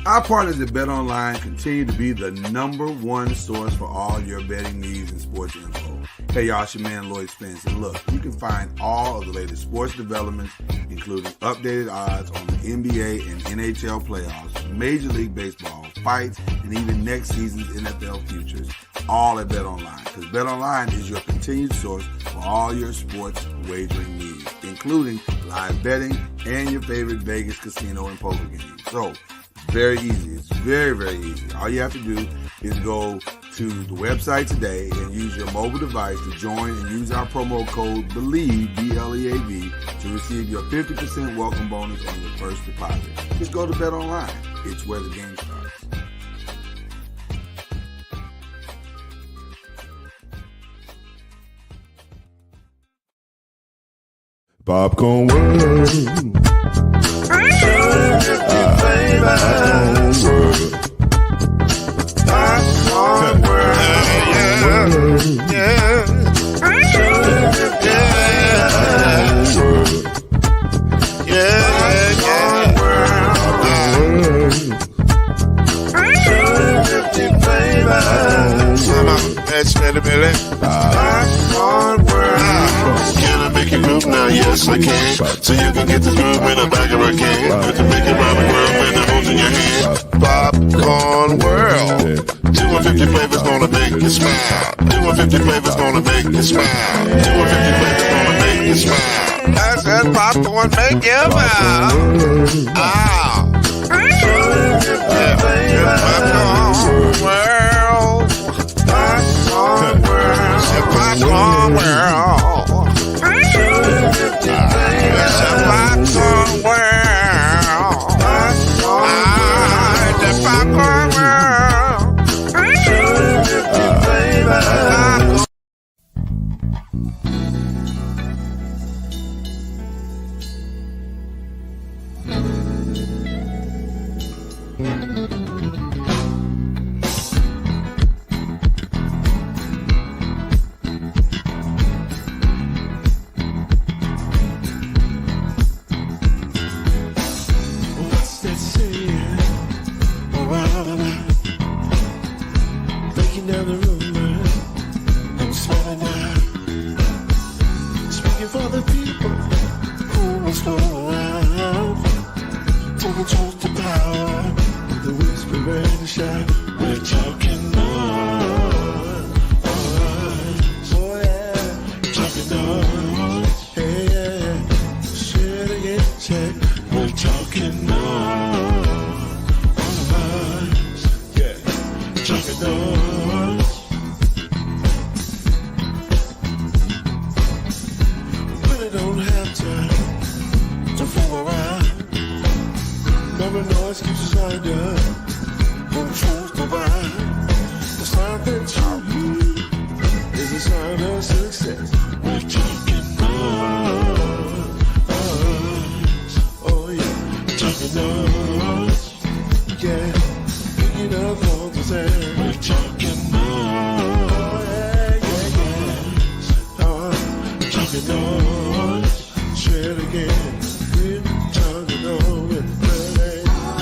Our partners at BetOnline continue to be the #1 source for all your betting needs and sports info. Hey y'all, it's your man Lloyd Spence, and look, you can find all of the latest sports developments, including updated odds on the NBA and NHL playoffs, Major League Baseball, fights, and even next season's NFL futures, all at BetOnline, because BetOnline is your continued source for all your sports wagering needs, including live betting and your favorite Vegas casino and poker games. So, very easy. It's very, very easy. All you have to do is go to the website today and use your mobile device to join and use our promo code BELIEVE, BLEAV, to receive your 50% welcome bonus on your first deposit. Just go to BetOnline. It's where the game starts. Popcorn World. Popcorn World. Yeah. Can I make you move now? Yes, I can. So you can get this groove in the back of a can. Put the big around the world and the holes in your hand. Popcorn World. 250 flavors gonna make you smile. 250 flavors gonna make you smile. 250 flavors gonna make you smile. I said popcorn make you smile. Ah. Popcorn World. Popcorn World. Popcorn World. It's a popcorn world. It's a popcorn world.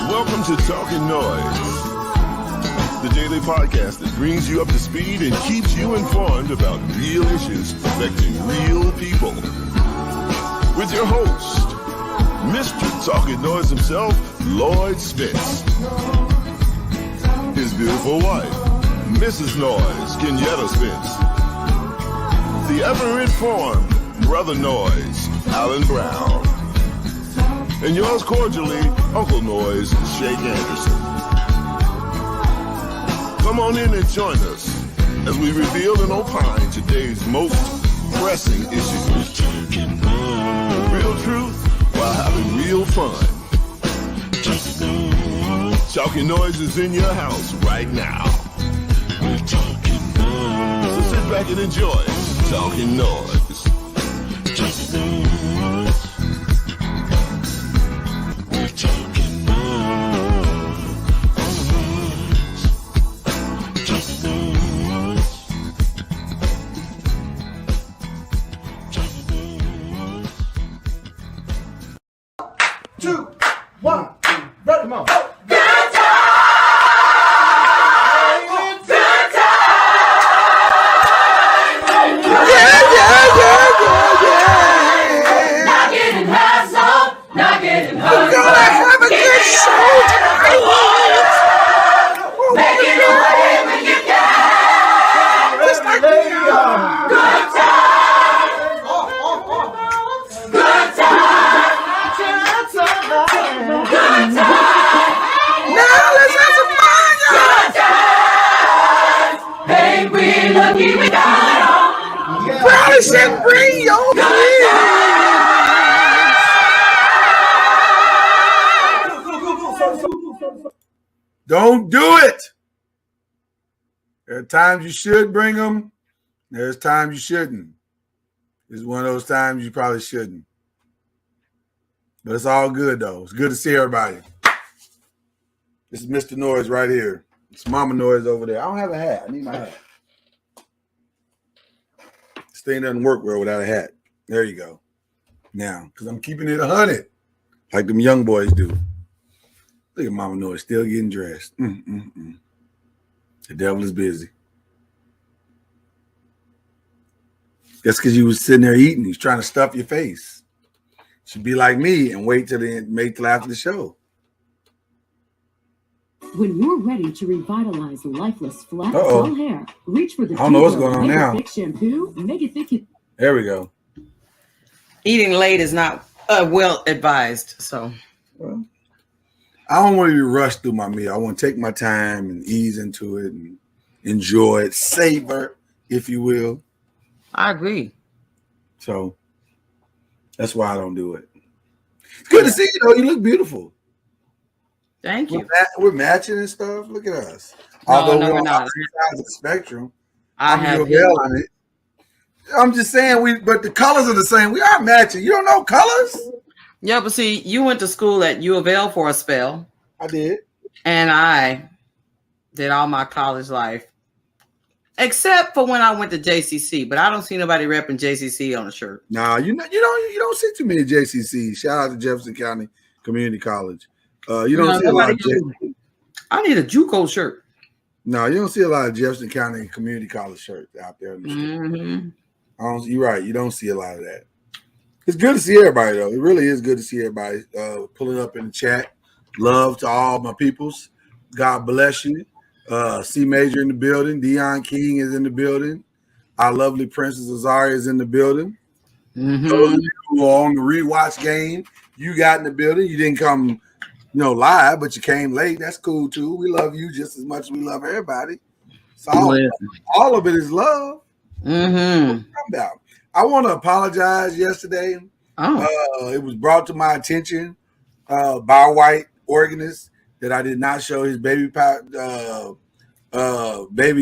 Welcome to Talkin NOIZ, the daily podcast that brings you up to speed and keeps you informed about real issues affecting real people. With your host, Mr. Talkin NOIZ himself, Lloyd Spence. His beautiful wife, Mrs. Noise, Kenyatta Spence. The ever-informed Brother Noise, Alan Brown. And yours cordially, Uncle Noise, Shake Anderson. Come on in and join us as we reveal and opine today's most pressing issues. Real truth while having real fun. Talkin NOIZ is in your house right now. So sit back and enjoy Talkin NOIZ. Two, one, ready, come on. said bring your kids. Don't do it. There are times you should bring them. There's times you shouldn't. It's one of those times you probably shouldn't. But it's all good, though. It's good to see everybody. This is Mr. Noise right here. It's Mama Noise over there. I don't have a hat. I need my hat. This thing doesn't work well without a hat. There you go. Now, because I'm keeping it 100, like them young boys do. Look at Mama Noise still getting dressed. The devil is busy. That's because you was sitting there eating. He's trying to stuff your face. Should be like me and wait till after the show. When you're ready to revitalize lifeless flat dull hair, reach for the I don't know what's going on now. Thick shampoo. Make it thick. There we go. Eating late is not well advised. So, well, I don't want to be rushed through my meal. I want to take my time and ease into it and enjoy it, savor, if you will. I agree. So that's why I don't do it. It's good to see you, though. You look beautiful. Thank you. We're matching and stuff. Look at us. No, Although no, we're on we're not. opposite sides of the spectrum. I'm just saying but the colors are the same. We are matching. You don't know colors? Yeah, but see, you went to school at U of L for a spell. I did. And I did all my college life. Except for when I went to JCC, but I don't see nobody repping JCC on a shirt. Nah, you don't see too many JCC. Shout out to Jefferson County Community College. You don't see a lot of I need a JUCO shirt. No, you don't see a lot of Jefferson County Community College shirts out there. You're right. You don't see a lot of that. It's good to see everybody, though. It really is good to see everybody pulling up in the chat. Love to all my peoples. God bless you. C Major in the building. Dion King is in the building. Our lovely Princess Azaria is in the building. Those of you who are on the rewatch game, you got in the building. You didn't come, live, but you came late. That's cool too. We love you just as much as we love everybody. So all of it is love. I want to apologize yesterday. It was brought to my attention by a white organist that I did not show his baby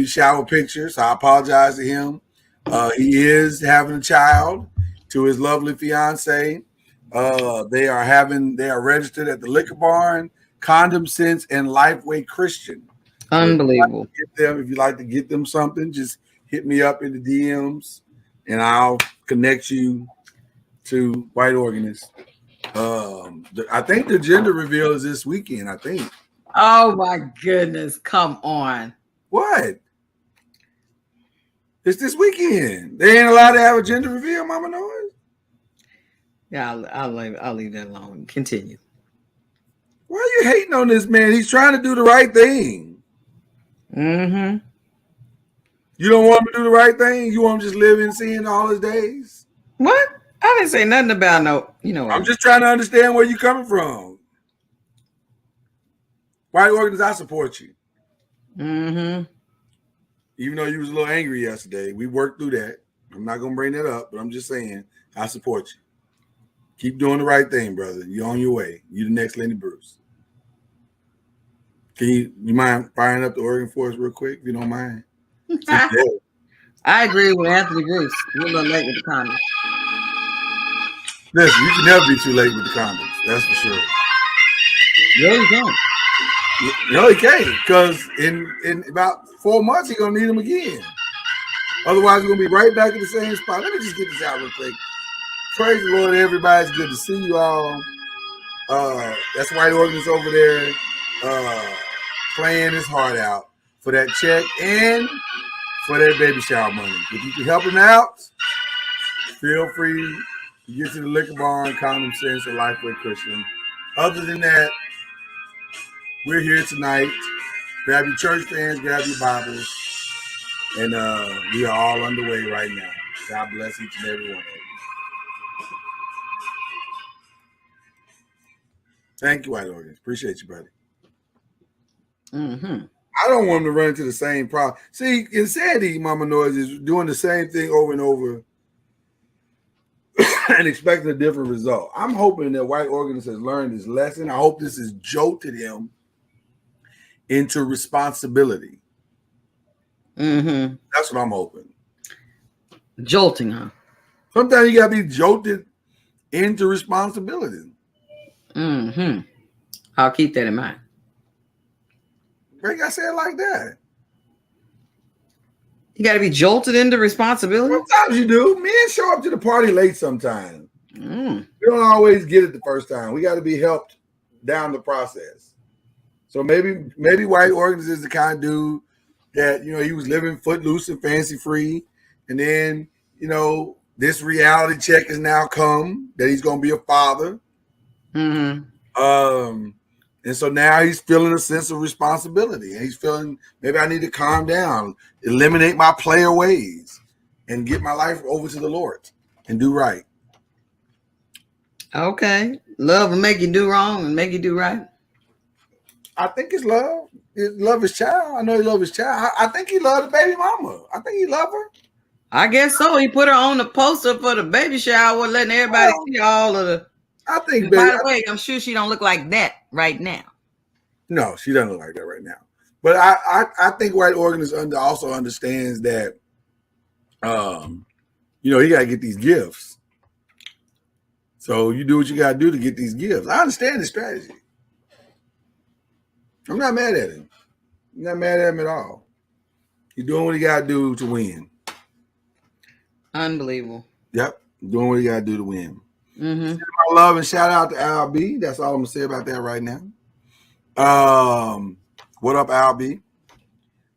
shower picture. So I apologize to him. He is having a child to his lovely fiance. They are registered at the Liquor Barn, Condom Sense, and Lifeway Christian. Unbelievable. If you'd like to get them something, just hit me up in the DMs and I'll connect you to white organist. I think the gender reveal is this weekend, I think. Oh my goodness. Come on. What? It's this weekend. They ain't allowed to have a gender reveal, Mama Noise? Yeah, I'll leave that alone. Continue. Why are you hating on this man? He's trying to do the right thing. You don't want him to do the right thing? You want him to just live in sin all his days? What? I didn't say nothing about I'm just trying to understand where you're coming from. White organists, I support you. Even though you was a little angry yesterday, we worked through that. I'm not gonna bring that up, but I'm just saying I support you. Keep doing the right thing, brother. You're on your way. You the next Lenny Bruce. Can you mind firing up the organ for us real quick, if you don't mind? I agree with Anthony Bruce. You're a little late with the comments. Listen, you can never be too late with the condoms. That's for sure. No, you can't. No, he can't, because in about 4 months, he's going to need them again. Otherwise, he's going to be right back in the same spot. Let me just get this out real quick. Praise the Lord, everybody. It's good to see you all. That's White Organist over there playing his heart out for that check and for that baby shower money. If you can help him out, feel free to get to the Liquor Barn, Condom Sense, or Lifeway Christian. Other than that, we're here tonight. Grab your church fans, grab your Bibles, and we are all underway right now. God bless each and every one of you. Thank you, White Organist. Appreciate you, buddy. I don't want him to run into the same problem. See, insanity, Mama Noise, is doing the same thing over and over and expecting a different result. I'm hoping that white organist has learned his lesson. I hope this has jolted him into responsibility. Mm-hmm. That's what I'm hoping. Jolting, huh? Sometimes you gotta be jolted into responsibility. Mm-hmm. I'll keep that in mind. Break, I say it like that. You got to be jolted into responsibility. Sometimes you do. Men show up to the party late sometimes. Mm. We don't always get it the first time. We got to be helped down the process. So maybe white organist is the kind of dude that, you know, he was living footloose and fancy free. And then, you know, this reality check has now come that he's going to be a father. Mm-hmm. And so now he's feeling a sense of responsibility. And he's feeling, maybe I need to calm down, eliminate my player ways, and get my life over to the Lord and do right. Okay. Love will make you do wrong and make you do right. I think it's love. Love his child. I know he loves his child. I think he loved the baby mama. I think he loved her. I guess so. He put her on the poster for the baby shower, letting everybody see all of the. I think. By the way, I'm sure she don't look like that right now. No, she doesn't look like that right now. But I think white organist also understands that, you know, he got to get these gifts. So you do what you got to do to get these gifts. I understand the strategy. I'm not mad at him. I'm not mad at him at all. He's doing what he got to do to win. Unbelievable. Yep, doing what he got to do to win. Mm-hmm. My love and shout out to Al B. That's all I'm gonna say about that right now. What up, Al B?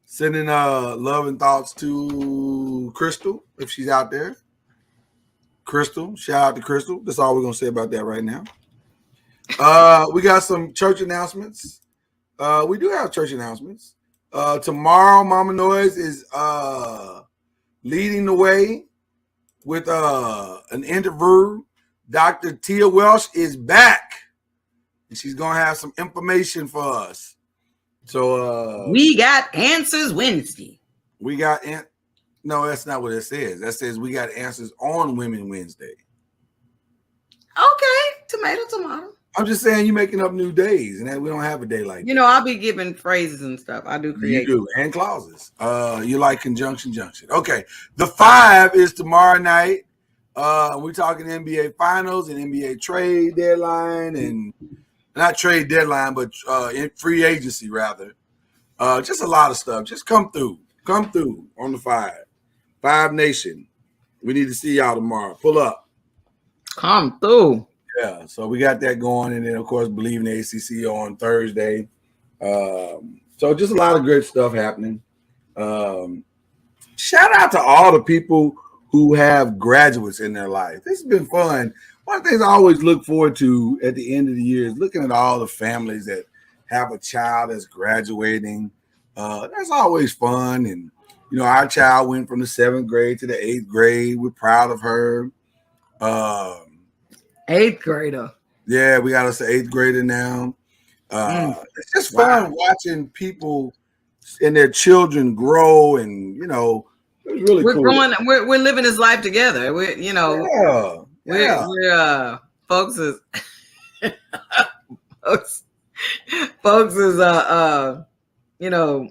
Sending love and thoughts to Crystal if she's out there. Crystal, shout out to Crystal. That's all we're gonna say about that right now. We got some church announcements. We do have church announcements. Tomorrow, Mama Noise is leading the way with an interview. Dr. Tia Welsh is back, and she's gonna have some information for us. So we got Answers Wednesday. We got no, that's not what it says. That says we got answers on Women Wednesday. Okay, tomato. I'm just saying you're making up new days, and we don't have a day like that. You know, I'll be giving phrases and stuff. I do create. You do, and clauses. You like conjunction junction. Okay, the 5 is tomorrow night. We're talking NBA Finals and NBA trade deadline, and not trade deadline, but in free agency rather. Just a lot of stuff. Just come through on the 5 Nation. We need to see y'all tomorrow. Pull up. Come through. Yeah, so we got that going, and then of course Believe in the ACC on Thursday. So just a lot of great stuff happening. Shout out to all the people who have graduates in their life. This has been fun. One of the things I always look forward to at the end of the year is looking at all the families that have a child that's graduating. That's always fun. And, you know, our child went from the 7th grade to the 8th grade. We're proud of her. 8th grader. Yeah, we got us an 8th grader now. It's just fun watching people and their children grow, and, you know, it's really we're cool. We're living this life together. We're, you know, we're folks is folks is you know,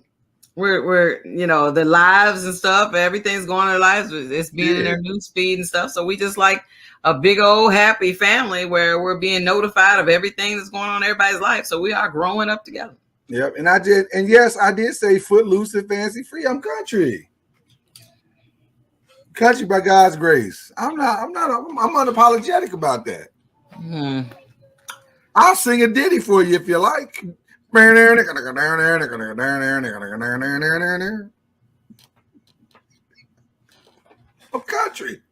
we're you know, the lives and stuff, everything's going in their lives. It's being in their news feed and stuff. So we just like a big old happy family where we're being notified of everything that's going on in everybody's life. So we are growing up together. Yep, and yes, I did say footloose and fancy free. I'm country by God's grace. I'm unapologetic about that. I'll sing a ditty for you if you like. I'm country.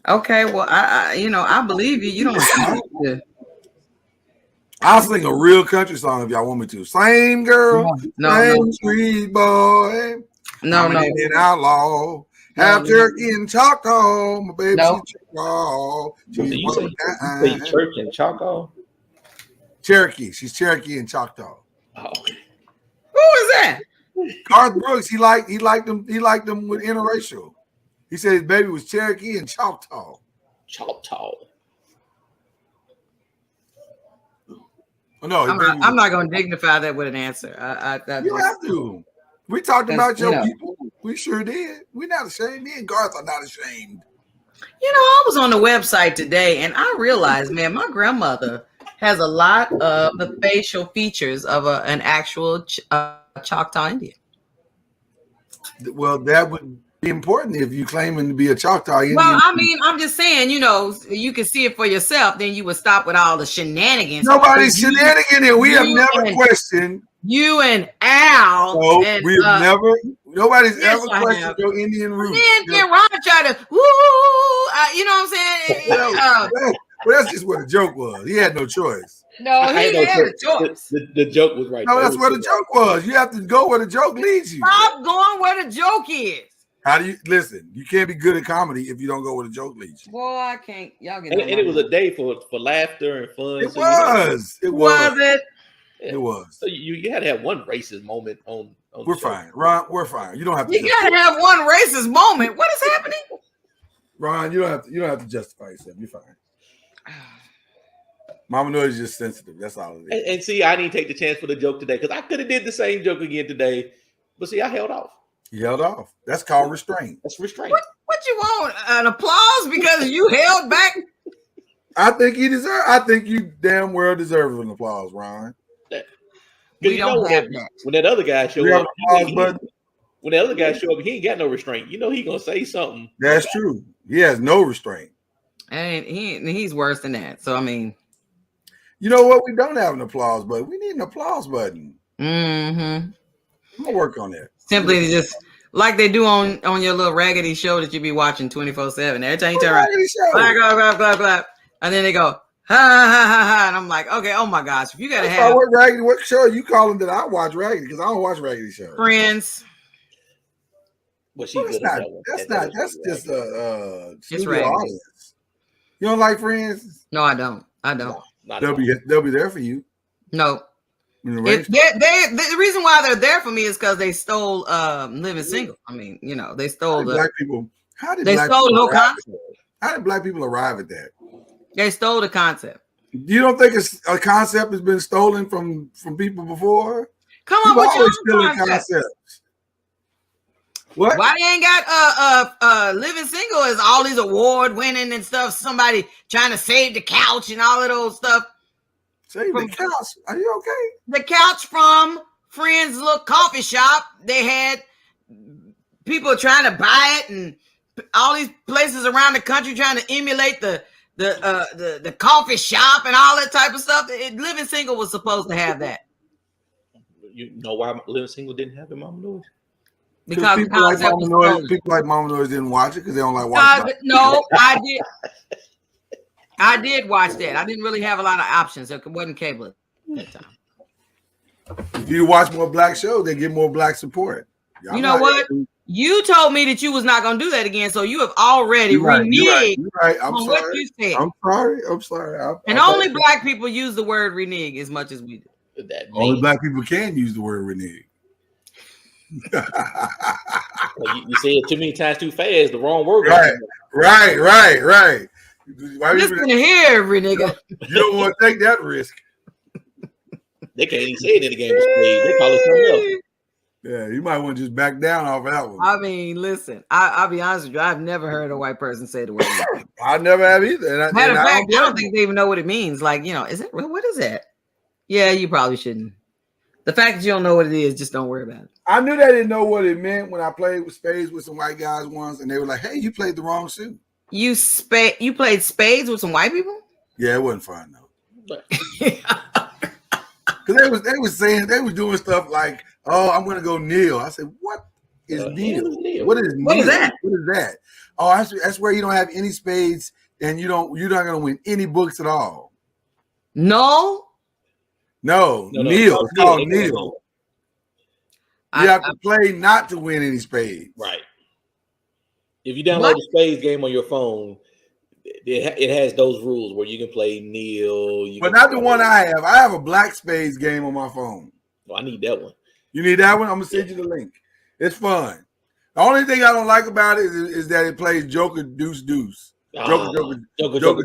Okay, well, I you know, I believe you. You don't have to. I'll sing a real country song if y'all want me to. Same girl, same sweet boy. No. An outlaw. Have turkey and Choctaw, my baby. Choctaw. You say church in Choctaw? Cherokee. She's Cherokee and Choctaw. Oh, okay. Who is that? Garth Brooks. He liked them with interracial. He said his baby was Cherokee and Choctaw. Choctaw. No, I'm not going to dignify that with an answer. You have to. We talked about your you know, people. We sure did. We're not ashamed. Me and Garth are not ashamed. You know, I was on the website today and I realized, man, my grandmother has a lot of the facial features of an actual Choctaw Indian. Well, that would be important if you claiming to be a Choctaw Indian. Well, I mean, I'm just saying, you know, you can see it for yourself. Then you would stop with all the shenanigans. Nobody's shenanigan here. We have never questioned. You and Al. No, and, we've never. Nobody's yes, ever questioned your Indian roots. Then Ron tried to, woo, you know what I'm saying? Well, that's just what the joke was. He had no choice. No, he had a choice. The joke was right. No, that's where the joke was. You have to go where the joke leads you. Stop going where the joke is. How do you listen? You can't be good at comedy if you don't go where the joke leads you. Boy, I can't. Y'all get and it was a day for laughter and fun. It was. It was. Was it? It was. So you had to have one racist moment on we're fine, Ron. We're fine. You don't have to. You gotta have one racist moment. What is happening, Ron? You don't have to justify yourself. You're fine. Mama Noise is just sensitive. That's all it is. And see, I didn't take the chance for the joke today because I could have did the same joke again today, but see, I held off. You held off. That's called restraint. That's restraint. What you want? An applause because you held back? I think you damn well deserve an applause, Ron. We don't have that. When that other guy showed up, when the other guy showed up, he ain't got no restraint. You know he gonna say something. That's true. He has no restraint. And he's worse than that. So I mean, you know what? We don't have an applause button. We need an applause button. Mm-hmm. I'm gonna work on that. Simply just like they do on your little raggedy show that you be watching 24/7. Every time you turn around, clap, and then they go ha ha ha ha, and I'm like, okay, oh my gosh, if you gotta have what show are you calling that I watch raggedy? Because I don't watch raggedy shows. Friends. Well, that's just a studio audience. You don't like Friends? No, I don't. They'll be there for you. No. The reason why they're there for me is because they stole Living Single. I mean, you know, they stole black people. How did the whole concept? How did black people arrive at that? They stole the concept. You don't think a concept has been stolen from people before? Come on, what's your concepts? What? Why they ain't got Living Single is all these award winning and stuff? Somebody trying to save the couch and all of those stuff. Save the couch? Are you okay? The couch from Friends' little coffee shop. They had people trying to buy it, and all these places around the country trying to emulate the coffee shop and all that type of stuff. Living Single was supposed to have that. You know why Living Single didn't have it, Mama Noise? Because people like Mama Noise didn't watch it because they don't like watching. No, I did. I did watch that. I didn't really have a lot of options. It wasn't cable at that time. If you watch more black shows, they get more black support. You know what? You told me that you was not going to do that again, so you have already reneged on what you said. I'm sorry. And only black people use the word renege as much as we do. Only black people can use the word renege. You say it too many times too fast. The wrong word. Right. Listen here, every nigga. You don't want to take that risk. They can't even say it in the game of spades. They call it something else. Yeah, you might want to just back down off that one. I mean, listen, I'll be honest with you. I've never heard a white person say the word. I never have either. Matter of fact, I don't think they even know what it means. Like, you know, is it real? What is that? Yeah, you probably shouldn't. The fact that you don't know what it is, just don't worry about it. I knew they didn't know what it meant when I played with spades with some white guys once, and they were like, "Hey, you played the wrong suit." You played spades with some white people? Yeah, it wasn't fun though. Because they was doing stuff like, "Oh, I'm gonna go kneel." I said, "What is kneel? What is kneel? What is that? What is that?" Oh, that's where you don't have any spades, and you're not gonna win any books at all. No, kneel. It's called kneel. You have to play not to win any spades. Right. If you download the spades game on your phone, it has those rules where you can play kneel. But not the one I have. I have a black spades game on my phone. Oh, I need that one. You need that one? I'm going to send you the link. It's fun. The only thing I don't like about it is that it plays Joker Deuce Deuce. Joker,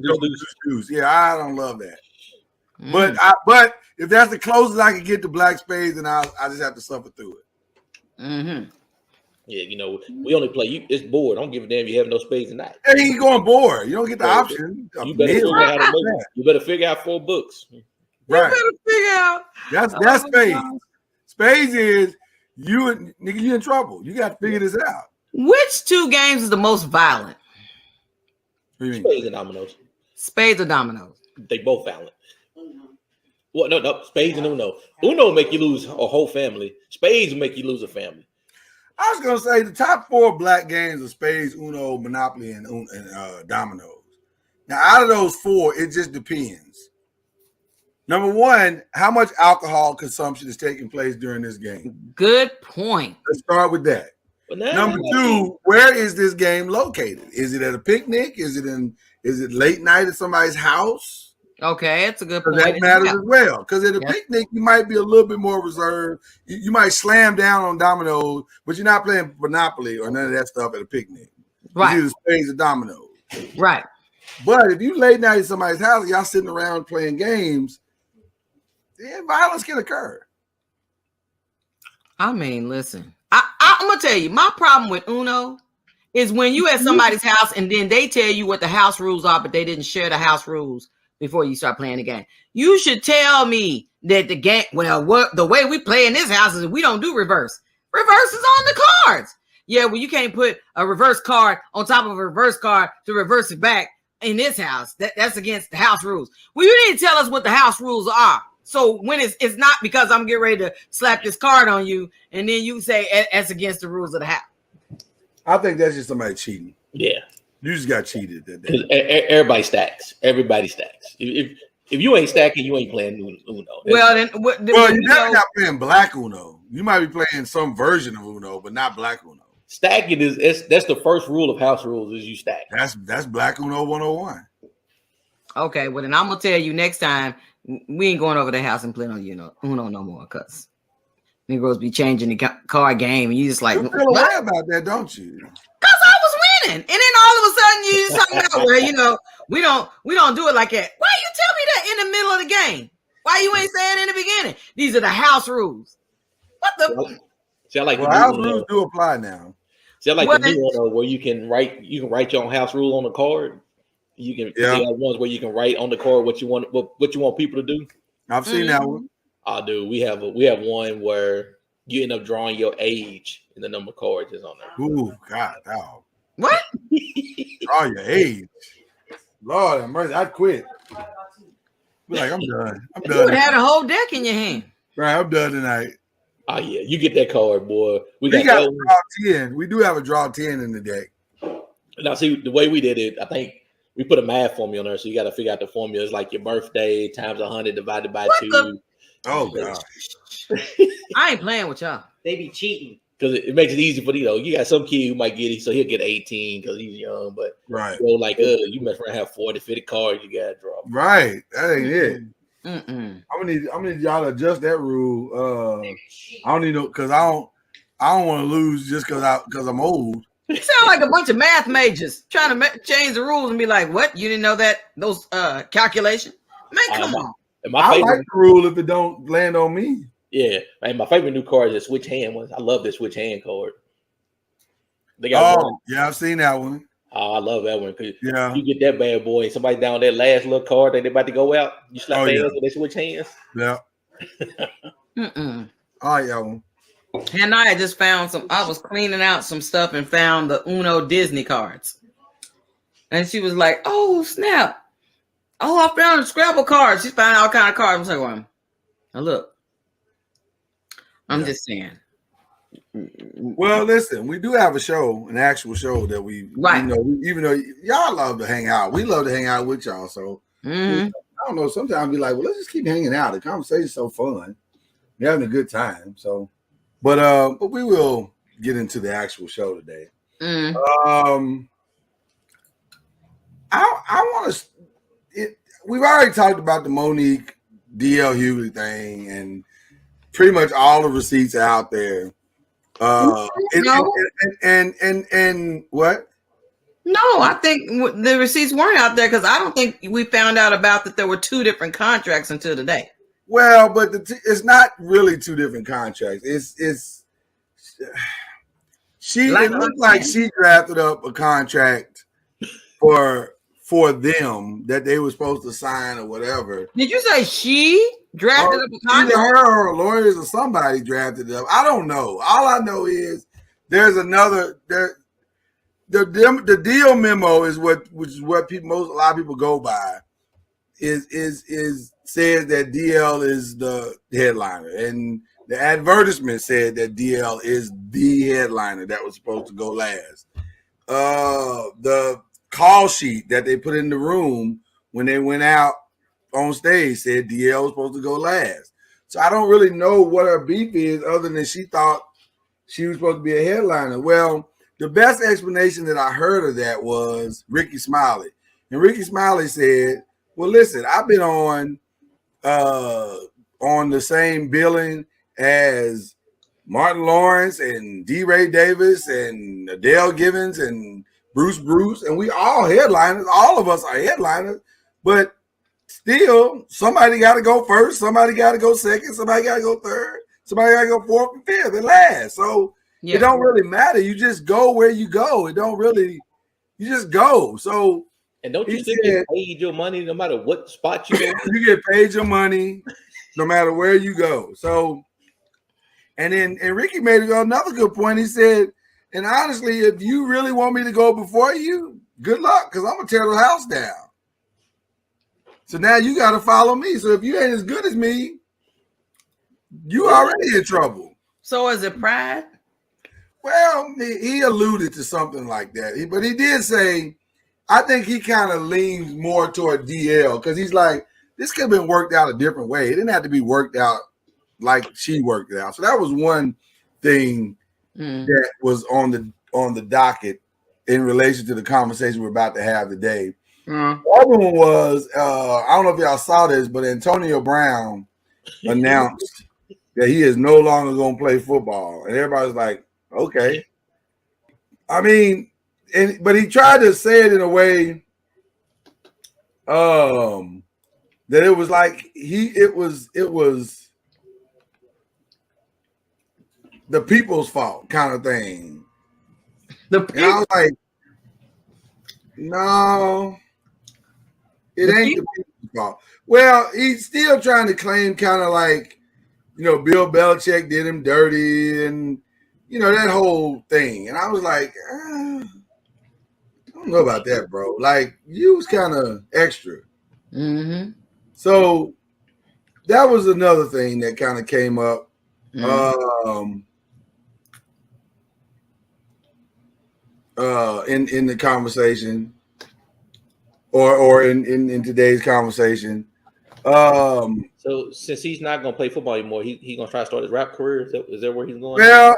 juice. Yeah, I don't love that. But if that's the closest I can get to black spades, then I just have to suffer through it. Mm-hmm. Yeah, you know, we only play. It's bored. I don't give a damn if you have no spades or not. Hey, you going board. You don't get the option. You better figure out how to make it. You better figure out 4 books. Right. You better figure out. That's spades. Spades is you in trouble. You got to figure this out. Which 2 games is the most violent? Spades and dominoes. Spades or dominoes? They both violent. Well, no, spades and Uno. Uno make you lose a whole family. Spades make you lose a family. I was gonna say the top 4 black games are spades, Uno, Monopoly, and dominoes. Now, out of those 4, it just depends. Number 1, how much alcohol consumption is taking place during this game? Good point. Let's start with that. Number 2, where is this game located? Is it at a picnic? Is it late night at somebody's house? Okay, it's a good point. That matters as well. Because at a picnic, you might be a little bit more reserved. You might slam down on dominoes, but you're not playing Monopoly or none of that stuff at a picnic. Right. It's either spades or dominoes. Right. But if you late night at somebody's house, y'all sitting around playing games, then violence can occur. I mean, listen, I'm gonna tell you, my problem with Uno is when you at somebody's house and then they tell you what the house rules are, but they didn't share the house rules before you start playing the game. You should tell me that the game, the way we play in this house is we don't do reverse. Reverse is on the cards. Yeah, well, you can't put a reverse card on top of a reverse card to reverse it back in this house. That's against the house rules. Well, you need to tell us what the house rules are. So when it's not because I'm getting ready to slap this card on you, and then you say that's against the rules of the house. I think that's just somebody cheating. Yeah. You just got cheated that day. Everybody stacks. Everybody stacks. If you ain't stacking, you ain't playing Uno. Well, you're definitely not playing black Uno. You might be playing some version of Uno, but not black Uno. Stacking that's the first rule of house rules is you stack. That's black Uno 101. Okay, well then I'm gonna tell you next time we ain't going over the house and playing on Uno no more, cause Negroes be changing the card game and you just like you feel away about that, don't you? Cause I was winning, and then all of a sudden you just talking about we don't do it like that. Why you tell me that in the middle of the game? Why you ain't saying in the beginning? These are the house rules. What the? See, I like house rules do apply now. See, I like the new one where you can write your own house rule on the card. You can have ones where you can write on the card what you want people to do. I've seen that one. I do. We have one where you end up drawing your age and the number of cards is on there. Ooh, God, dog. What? Draw your age. Lord have mercy, I'd quit. Be like, I'm done. You would have a whole deck in your hand. Right, I'm done tonight. Oh yeah, you get that card, boy. We got a draw 10. We do have a draw 10 in the deck. Now, see the way we did it. I think we put a math formula on there, so you got to figure out the formula. It's like your birthday times 100 divided by 2. Oh God! I ain't playing with y'all. They be cheating because it makes it easy for you got some kid who might get it, so he'll get 18 because he's young. But you mess around have 40, 50 cards you gotta draw. Right, that ain't it. Mm-mm. I'm gonna need y'all to adjust that rule. I don't need because I don't want to lose just because I'm old. You sound like a bunch of math majors trying to change the rules and be like, "What? You didn't know that those calculations?" Man, come on. I like the rule if it don't land on me. Yeah, and my favorite new card is the switch hand ones. I love the switch hand card. They got one. Yeah, I've seen that one. Oh, I love that one because you get that bad boy and somebody down that last little card that they about to go out. You slap their hands with they switch hands. Yeah. Mm-mm. All right, y'all. And I just found I was cleaning out some stuff and found the Uno Disney cards. And she was like, "Oh, snap. Oh, I found a Scrabble card." She's finding all kind of cards. I'm like, now look. I'm just saying. Well, listen, we do have a show, an actual show that we, even though y'all love to hang out, we love to hang out with y'all. So I don't know. Sometimes be like, well, let's just keep hanging out. The conversation's so fun. We're having a good time. So, but we will get into the actual show today. I want to. We've already talked about the Monique D.L. Hughley thing, and pretty much all the receipts are out there. And what? No, I think the receipts weren't out there because I don't think we found out about that there were 2 different contracts until today. Well, but it's not really 2 different contracts. It's it looked like she drafted up a contract for them that they were supposed to sign or whatever. Did you say she drafted up a contract? Either her or lawyers or somebody drafted it up. I don't know. All I know is there's another there. The deal memo is which is what a lot of people go by is says that DL is the headliner, and the advertisement said that DL is the headliner that was supposed to go last. The call sheet that they put in the room when they went out on stage said DL was supposed to go last. So I don't really know what her beef is other than she thought she was supposed to be a headliner. Well, the best explanation that I heard of that was Ricky Smiley. And Ricky Smiley said, well, listen, I've been on the same billing as Martin Lawrence and D. Ray Davis and Adele Givens and Bruce, and we all headliners. All of us are headliners, but still, somebody got to go first, somebody got to go second, somebody got to go third, somebody got to go fourth and fifth and last. So it don't really matter. You just go where you go. It don't really. You just go. So. And don't you still get paid your money no matter what spot you go? You get paid your money no matter where you go. So, and Ricky made another good point. He said, and honestly, if you really want me to go before you, good luck, because I'm going to tear the house down. So now you got to follow me. So if you ain't as good as me, you already in trouble. So is it pride? Well, he alluded to something like that. But he did say, I think he kind of leans more toward DL because he's like, this could have been worked out a different way. It didn't have to be worked out like she worked it out. So that was one thing that was on the docket in relation to the conversation we're about to have today. The other one was, I don't know if y'all saw this, but Antonio Brown announced that he is no longer going to play football. And everybody's like, okay. I mean, but he tried to say it in a way that it was like it was the people's fault kind of thing. And I was like, no, it ain't the people's fault. Well, he's still trying to claim kind of like, Bill Belichick did him dirty and, that whole thing. And I was like, I don't know about that, bro. Like, you was kind of extra. Mm-hmm. So that was another thing that kind of came up. Mm-hmm. In the conversation or in today's conversation. So since he's not going to play football anymore, he going to try to start his rap career. Is that where he's going? Well,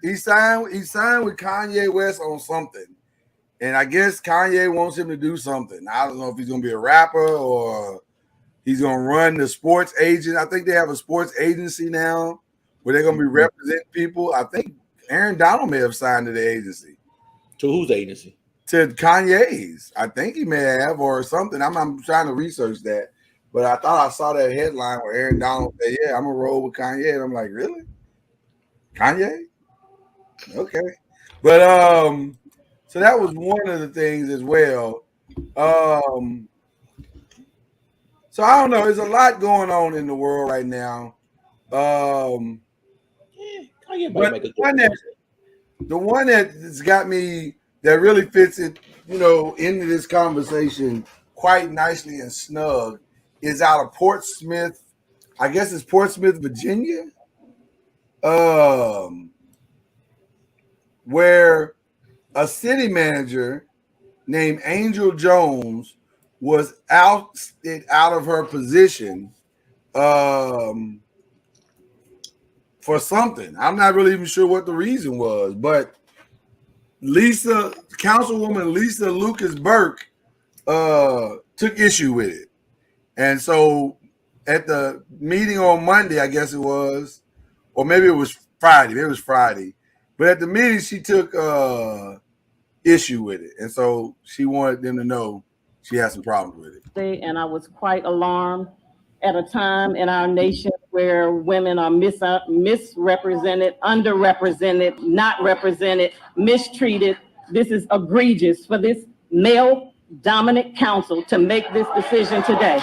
he signed with Kanye West on something. And I guess Kanye wants him to do something. I don't know if he's going to be a rapper or he's going to run the sports agent. I think they have a sports agency now where they're going to be representing people. I think Aaron Donald may have signed to the agency. To whose agency? To Kanye's. I think he may have or something. I'm trying to research that. But I thought I saw that headline where Aaron Donald said, yeah, I'm going to roll with Kanye. And I'm like, really? Kanye? Okay. But so that was one of the things as well. So I don't know. There's a lot going on in the world right now. Kanye might make a good the one that's got me that really fits it, into this conversation quite nicely and snug is out of Portsmouth. I guess it's Portsmouth, Virginia, where a city manager named Angel Jones was ousted out of her position for something. I'm not really even sure what the reason was, but Councilwoman Lisa Lucas Burke took issue with it. And so at the meeting on Monday, I guess it was, or maybe it was Friday. But at the meeting, she took issue with it, and so she wanted them to know she has some problems with it. And I was quite alarmed at a time in our nation where women are misrepresented, underrepresented, not represented, mistreated. This is egregious for this male dominant council to make this decision today.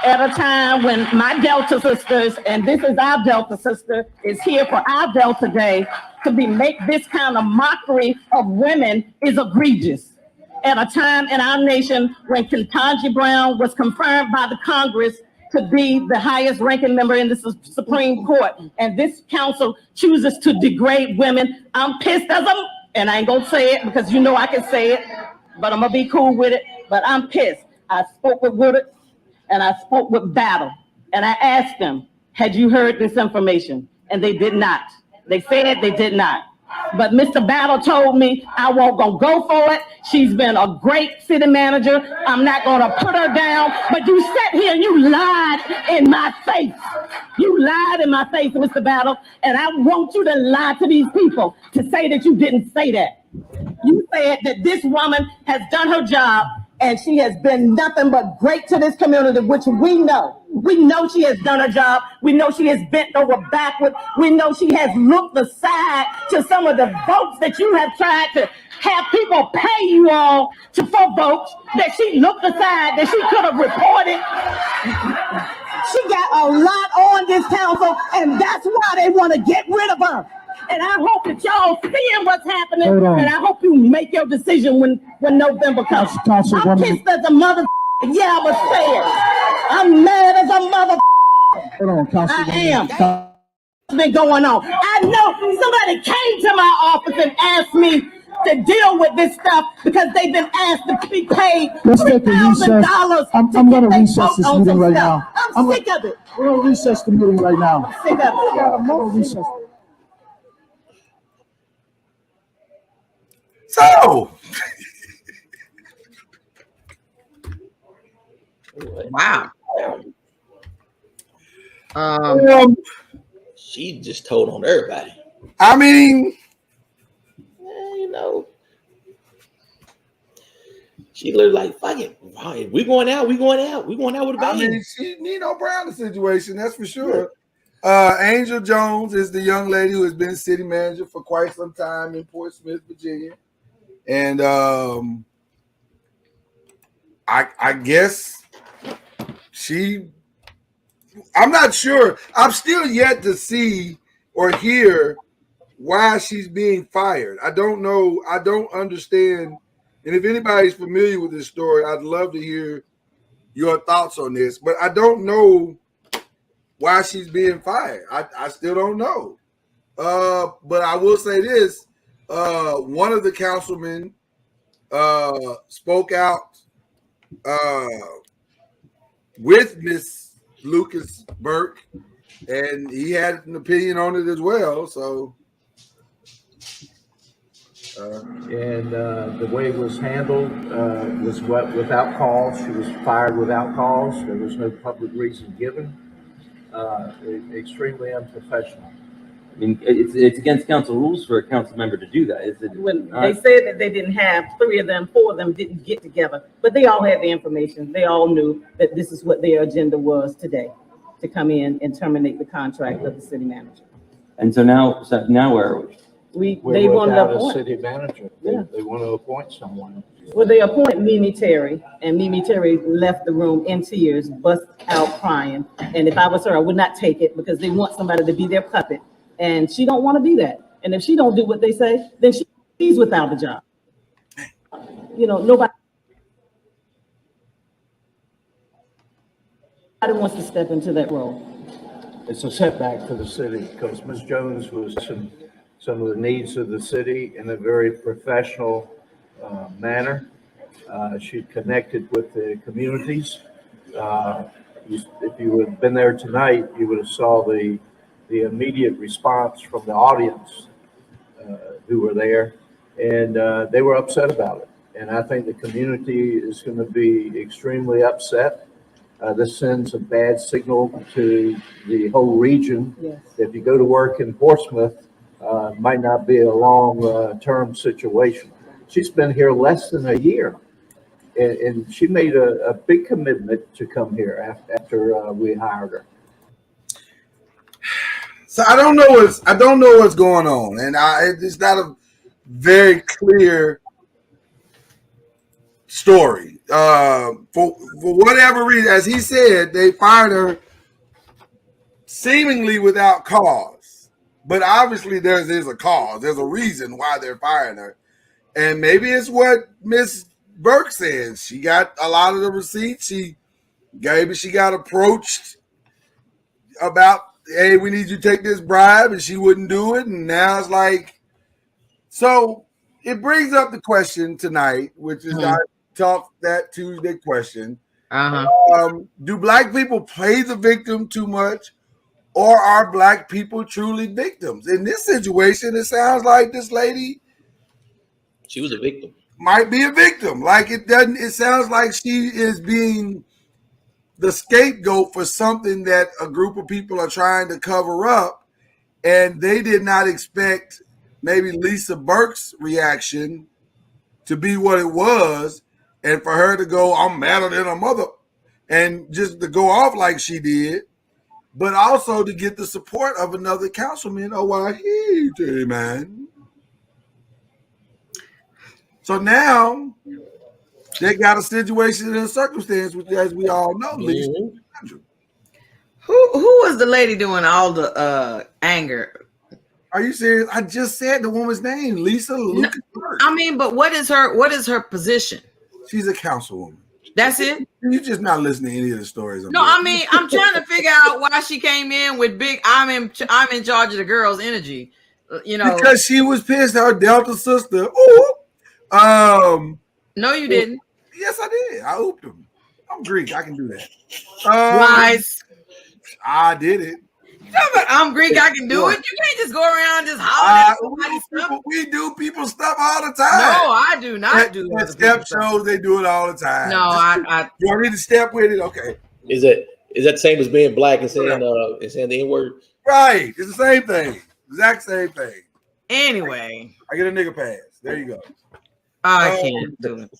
At a time when my Delta sisters, and this is our Delta sister, is here for our Delta Day, to make this kind of mockery of women is egregious. At a time in our nation when Ketanji Brown was confirmed by the Congress to be the highest ranking member in the Supreme Court, and this council chooses to degrade women, I'm pissed as and I ain't gonna say it because you know I can say it, but I'm gonna be cool with it, but I'm pissed. I spoke with Woodard and I spoke with Battle, and I asked them, had you heard this information? And they did not. They said they did not. But Mr. Battle told me I won't go for it. She's been a great city manager. I'm not gonna put her down. But you sat here and you lied in my face. You lied in my face, Mr. Battle. And I want you to lie to these people to say that you didn't say that. You said that this woman has done her job and she has been nothing but great to this community, which we know. We know she has done her job. We know she has bent over backward. We know she has looked aside to some of the votes that you have tried to have people pay you all for votes, that she looked aside, that she could have reported. She got a lot on this council, and that's why they want to get rid of her. And I hope that y'all seeing what's happening, and I hope you make your decision when November comes. I'm pissed as a mother. Yeah, I'm gonna say it. I'm mad as a mother. Hold on, Councilwoman. I am. What's been going on? I know somebody came to my office and asked me to deal with this stuff because they've been asked to be paid $3,000. I'm going to recess this meeting right now. I'm sick of it. We're going to recess the meeting right now. I'm sick of it. We're going to recess. So, Wow. She just told on everybody. I mean, You know, she looked like, fuck it. We going out. We going out. We going out with a bang. I mean, she Nino Brown situation, that's for sure. Angel Jones is the young lady who has been city manager for quite some time in Portsmouth, Virginia. And I guess I'm not sure. I'm still yet to see or hear why she's being fired. I don't know. I don't understand. And if anybody's familiar with this story, I'd love to hear your thoughts on this. But I don't know why she's being fired. I still don't know. But I will say this. One of the councilmen spoke out with Miss Lucas Burke, and he had an opinion on it as well. So, and the way it was handled was without cause. She was fired without cause. There was no public reason given. Extremely unprofessional. I mean, it's against council rules for a council member to do that. Is it? When they said that they didn't have 4 of them didn't get together, but they all had the information. They all knew that this is what their agenda was today, to come in and terminate the contract of the city manager. And so now where are we? They want to a appoint. city manager. They want to appoint someone. Well, they appoint Mimi Terry, and Mimi Terry left the room in tears, bust out crying. And if I was her, I would not take it because they want somebody to be their puppet. And she don't want to be that. And if she don't do what they say, then she's without a job. You know, nobody wants to step into that role. It's a setback for the city because Ms. Jones was some of the needs of the city in a very professional manner. She connected with the communities. If you had been there tonight, you would have saw the immediate response from the audience who were there, and they were upset about it. And I think the community is going to be extremely upset. This sends a bad signal to the whole region. Yes. If you go to work in Portsmouth, might not be a long-term situation. She's been here less than a year, and she made a big commitment to come here after we hired her. So I don't know what's going on, and it's not a very clear story. For whatever reason, as he said, they fired her seemingly without cause, but obviously there's a cause. There's a reason why they're firing her, and maybe it's what Miss Burke says. She got a lot of the receipts. Maybe she got approached about, hey, we need you to take this bribe, and she wouldn't do it, and now it's like, so it brings up the question tonight, which is I talked that Tuesday question. Do black people play the victim too much, or are black people truly victims? In this situation, it sounds like this lady, she was a victim, might be a victim. Like it sounds like she is being the scapegoat for something that a group of people are trying to cover up, and they did not expect maybe Lisa Burke's reaction to be what it was, and for her to go, I'm madder than her mother, and just to go off like she did, but also to get the support of another councilman. Oh, why he man. So now they got a situation and a circumstance, which, as we all know, Lisa. Who was the lady doing all the anger? Are you serious? I just said the woman's name, Lisa Lucas. I mean, but what is her position? She's a councilwoman. That's it? You're just not listening to any of the stories. I mean, I'm trying to figure out why she came in with big I'm in charge of the girls' energy. Because she was pissed at her Delta sister. Ooh. No, you didn't. Yes, I did. I ooped him. I'm Greek. I can do that. Lies. I did it. I'm Greek. I can do it. You can't just go around just hollering at somebody's stuff. We do people's stuff all the time. No, I do not do that. Step shows, they do it all the time. No, you want me to step with it? Okay. Is that the same as being black and saying the N-word? Right. It's the same thing. Exact same thing. Anyway, I get a nigga pass. There you go. I can't do it.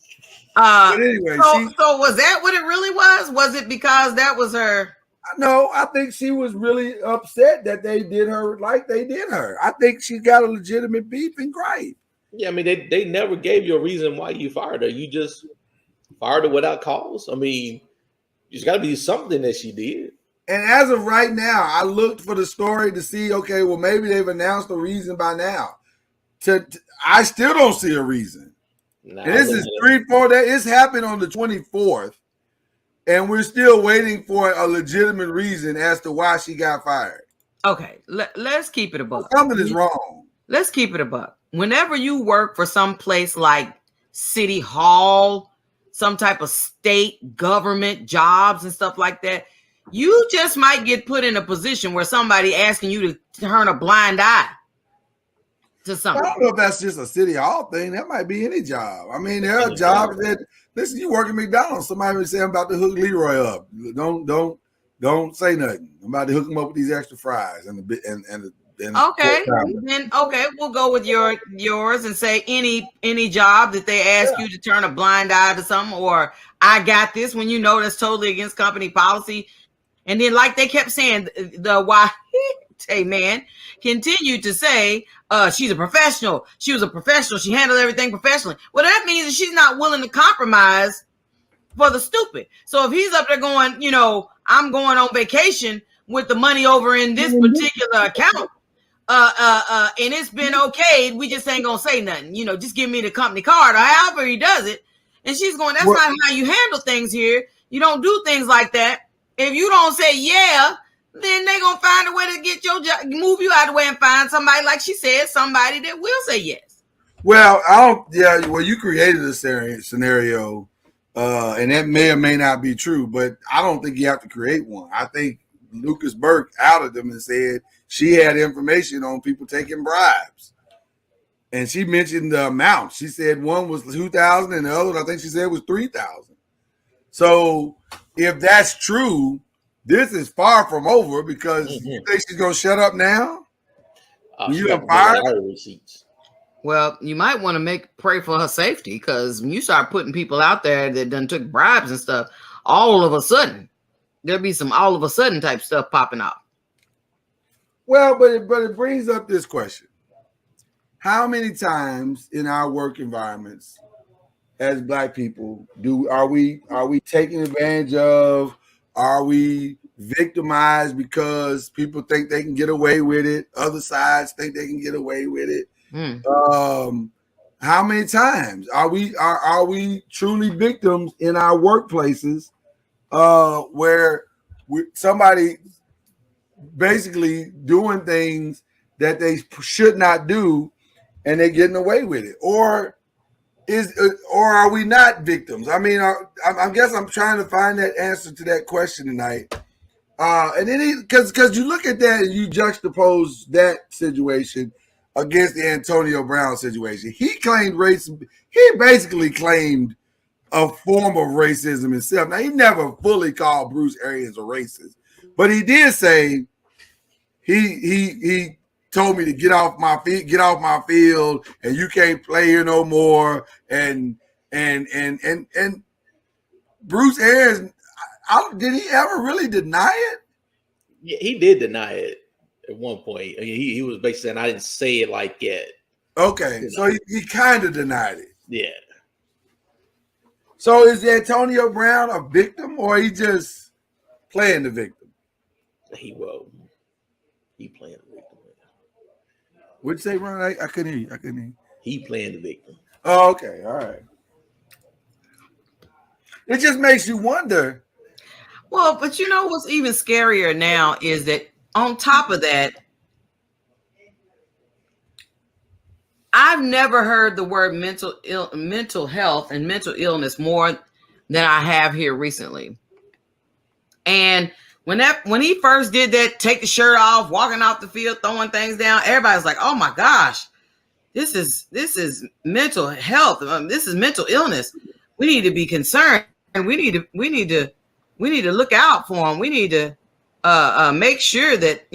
But anyway, so was that what it really was? Was it because that was her? No, I think she was really upset that they did her like they did her. I think she got a legitimate beef and gripe. Yeah, I mean, they never gave you a reason why you fired her. You just fired her without cause. I mean, there's got to be something that she did. And as of right now, I looked for the story to see, okay, well, maybe they've announced a reason by now. I still don't see a reason. Nah, and this is 3-4 days. It's happened on the 24th. And we're still waiting for a legitimate reason as to why she got fired. Okay, let's keep it a buck. Something is wrong. Let's keep it a buck. Whenever you work for some place like City Hall, some type of state government jobs and stuff like that, you just might get put in a position where somebody asking you to turn a blind eye to something. I don't know if that's just a City Hall thing. That might be any job. I mean, there are jobs that, listen, you work at McDonald's. Somebody would say, I'm about to hook Leroy up. Don't say nothing. I'm about to hook him up with these extra fries and okay. Then okay, we'll go with yours and say any job that they ask you to turn a blind eye to something, or I got this, when you know that's totally against company policy. And then, like they kept saying, the why man continued to say, she's a professional. She was a professional. She handled everything professionally. Well, that means that she's not willing to compromise for the stupid. So if he's up there going, I'm going on vacation with the money over in this particular account, and it's been okayed, we just ain't gonna say nothing. Just give me the company card, or however he does it. And she's going, that's not how you handle things here. You don't do things like that. If you don't say yeah, then they're going to find a way to get your job, move you out of the way and find somebody, like she said, somebody that will say yes. Well, you created a scenario, and that may or may not be true, but I don't think you have to create one. I think Lucas Burke outed them and said she had information on people taking bribes. And she mentioned the amount. She said one was 2,000 and the other, I think she said, was 3,000. So if that's true, this is far from over, because you think she's going to shut up now? She you got got fired? all the receipts. Well, you might want to pray for her safety, because when you start putting people out there that done took bribes and stuff, all of a sudden there'll be some all of a sudden type stuff popping out. Well, but it brings up this question: how many times in our work environments, as Black people, are we taken advantage of? Are we victimized because people think they can get away with it? Other sides think they can get away with it. How many times are we truly victims in our workplaces, where somebody basically doing things that they should not do, and they're getting away with it? Or are we not victims? I mean, I guess I'm trying to find that answer to that question tonight. And then because you look at that and you juxtapose that situation against the Antonio Brown situation, he claimed racism. He basically claimed a form of racism himself. Now, he never fully called Bruce Arians a racist, but he did say he told me to get off my field, and you can't play here no more. And Bruce Arians, did he ever really deny it? Yeah, he did deny it at one point. I mean, he was basically saying, I didn't say it like that. Okay, so he kind of denied it. Yeah. So is Antonio Brown a victim, or he just playing the victim? He playing the victim. What'd you say, Ron? I couldn't hear you. He playing the victim. Oh, okay, all right. It just makes you wonder. Well, but you know what's even scarier now is that on top of that, I've never heard the word mental health and mental illness more than I have here recently. And when he first did that, take the shirt off, walking off the field, throwing things down, everybody's like, "Oh my gosh, this is mental health. This is mental illness. We need to be concerned, and we need to look out for him. We need to make sure that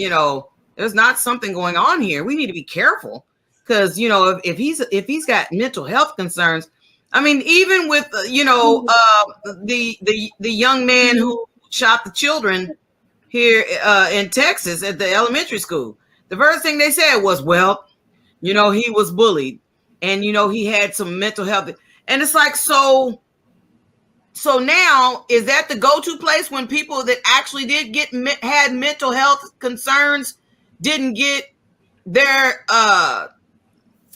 there's not something going on here. We need to be careful, because if he's got mental health concerns, I mean, even with the young man who shot the children here in Texas at the elementary school, the first thing they said was, well, he was bullied, and he had some mental health, and it's like, so now is that the go-to place when people that actually had mental health concerns didn't get their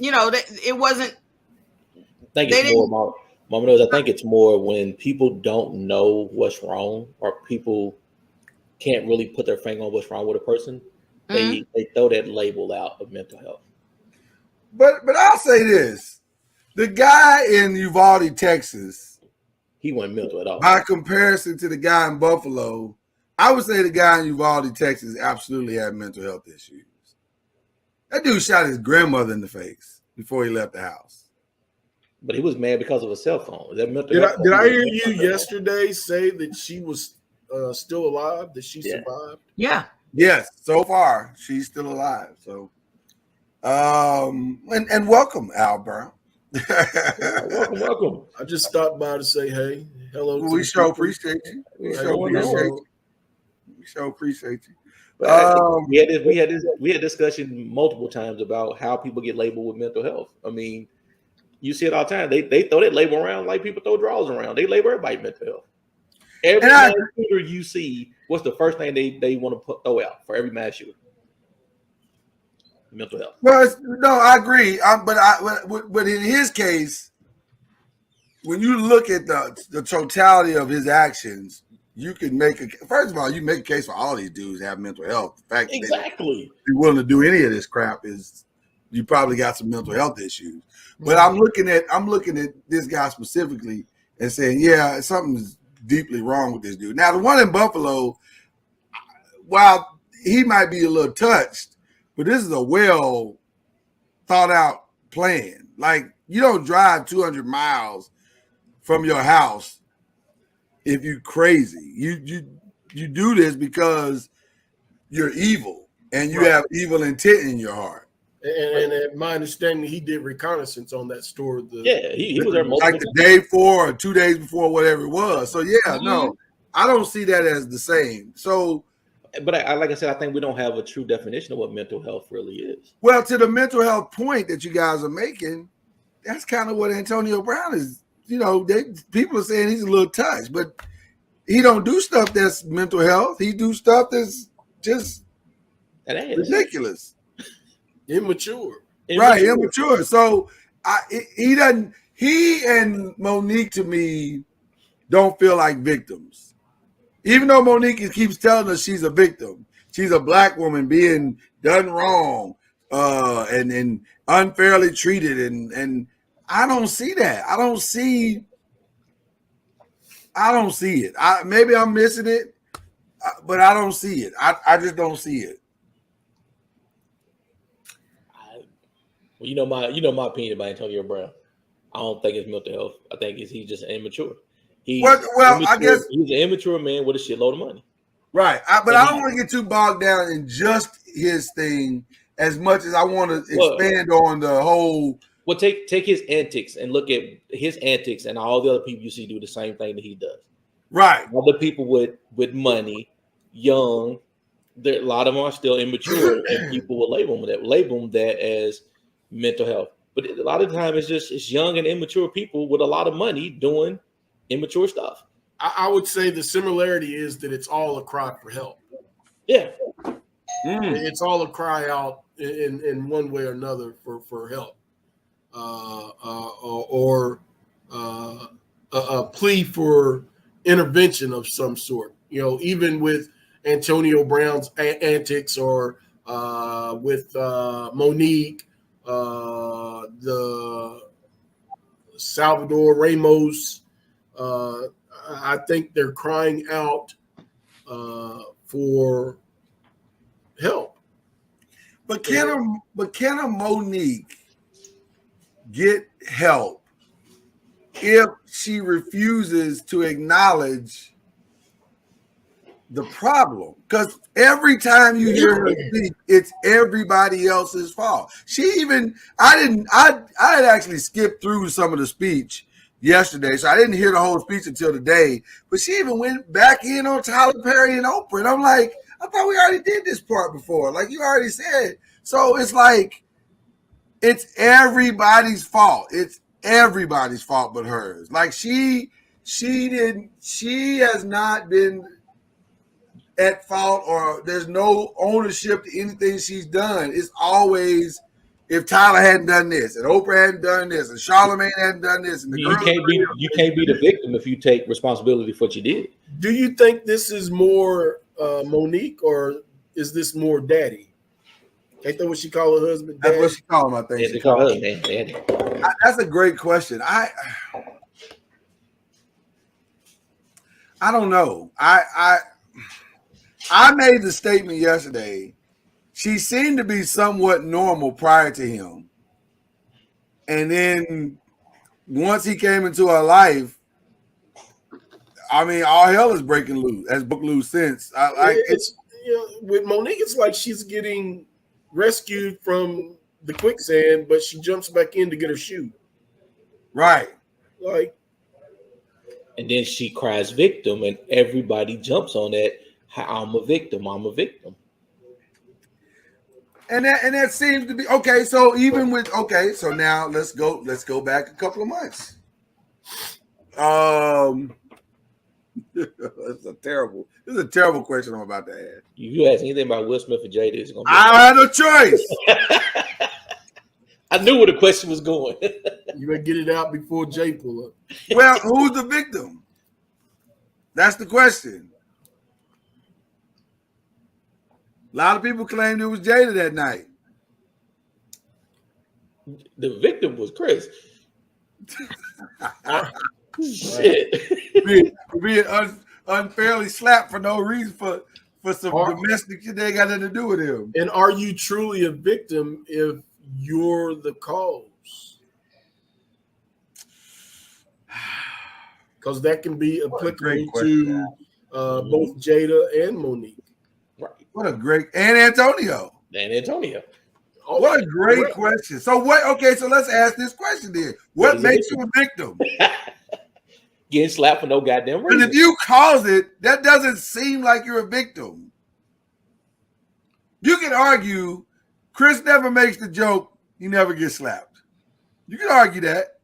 it wasn't. I think it's more, Mama knows. I think it's more when people don't know what's wrong, or people can't really put their finger on what's wrong with a person. They throw that label out of mental health. But I'll say this: the guy in Uvalde, Texas, he wasn't mental at all. By comparison to the guy in Buffalo, I would say the guy in Uvalde, Texas, absolutely had mental health issues. That dude shot his grandmother in the face before he left the house. But he was mad because of a cell phone. Is that mental Did health? Did I hear you yesterday say that she was still alive? That she survived? Yeah. Yes. So far, she's still alive. So, and welcome, Al Brown. welcome. I just stopped by to say hey, hello. We sure appreciate you. We sure appreciate you. We had discussion multiple times about how people get labeled with mental health. I mean, you see it all the time. They throw that label around like people throw drawers around. They label everybody mental health. Every mass shooter you see, what's the first thing they want to throw out for every mass shooter? Mental health. Well, no, I agree. But in his case, when you look at the totality of his actions, you can first of all, you make a case for all these dudes have mental health. The fact that they're willing to do any of this crap is you probably got some mental health issues. But I'm looking at this guy specifically and saying, yeah, something's deeply wrong with this dude. Now, the one in Buffalo, while he might be a little touched, but this is a well thought out plan. Like, you don't drive 200 miles from your house if you're crazy. You do this because you're evil and you have evil intent in your heart. And my understanding, he did reconnaissance on that store. He was there like the day before or 2 days before, whatever it was. So no, I don't see that as the same. So, but like I said, I think we don't have a true definition of what mental health really is. Well, to the mental health point that you guys are making, that's kind of what Antonio Brown is. People are saying he's a little touched, but he don't do stuff that's mental health. He do stuff that's just ridiculous. Immature. Right, immature. So he doesn't. He and Monique, to me, don't feel like victims. Even though Monique keeps telling us she's a victim, she's a black woman being done wrong, and unfairly treated, and I don't see that. I don't see it. Maybe I'm missing it, but I don't see it. I just don't see it. Well, my opinion about Antonio Brown. I don't think it's mental health. I think he's just immature. I guess he's an immature man with a shitload of money. Right. But I don't want to get too bogged down in just his thing as much as I want to expand on the whole. Well, take his antics and look at his antics and all the other people you see do the same thing that he does. Right. Other people with money, young, a lot of them are still immature, and people will label them that as mental health. But a lot of the time, it's young and immature people with a lot of money doing immature stuff. I would say the similarity is that it's all a cry for help. Yeah. It's all a cry out in one way or another for help. Or a plea for intervention of some sort. Even with Antonio Brown's antics, or with Monique, the Salvador Ramos, I think they're crying out for help. But can a Monique get help if she refuses to acknowledge the problem? Because every time you hear her speak, it's everybody else's fault. I had actually skipped through some of the speech yesterday, so I didn't hear the whole speech until today. But she even went back in on Tyler Perry and Oprah, and I'm like, I thought we already did this part before. Like you already said. So it's like it's everybody's fault. It's everybody's fault but hers. Like she has not been at fault, or there's no ownership to anything she's done. It's always, if Tyler hadn't done this, and Oprah hadn't done this, and Charlamagne hadn't done this, and you can't be the victim if you take responsibility for what you did. Do you think this is more Monique, or is this more Daddy? Ain't that what she call her husband? Daddy? That's what she call him, I think. Yeah, they call her Daddy. That's a great question. I don't know. I made the statement yesterday. She seemed to be somewhat normal prior to him. And then once he came into her life, I mean, all hell is breaking loose, has broke loose since. With Monique, it's like she's getting rescued from the quicksand, but she jumps back in to get her shoe. Right. And then she cries victim, and everybody jumps on that. I'm a victim. And that seems to be okay. So even with so now let's go back a couple of months. This is a terrible question I'm about to ask. You ask anything about Will Smith and Jada, it's gonna be I had a choice. I knew where the question was going. You better get it out before Jay pull up. Well, who's the victim? That's the question. A lot of people claimed it was Jada that night. The victim was Chris. Shit. being unfairly slapped for no reason for some domestic shit that ain't got nothing to do with him. And are you truly a victim if you're the cause? Because that can be applicable to both Jada and Monique. Right. What a great and Antonio. What a great question. So what? Okay, so let's ask this question then. What makes you a victim? Getting slapped for no goddamn reason. And if you cause it, that doesn't seem like you're a victim. You can argue Chris never makes the joke, he never gets slapped. You can argue that.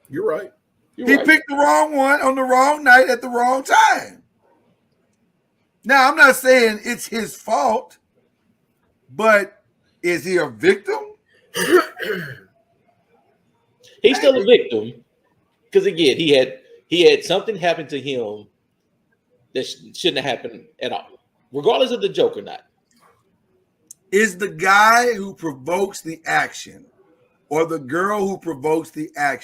You're right. He picked the wrong one on the wrong night at the wrong time. Now, I'm not saying it's his fault, but is he a victim? He's still a victim because again, he had something happen to him that shouldn't have happened at all, regardless of the joke or not. Is the guy who provokes the action or the girl who provokes the action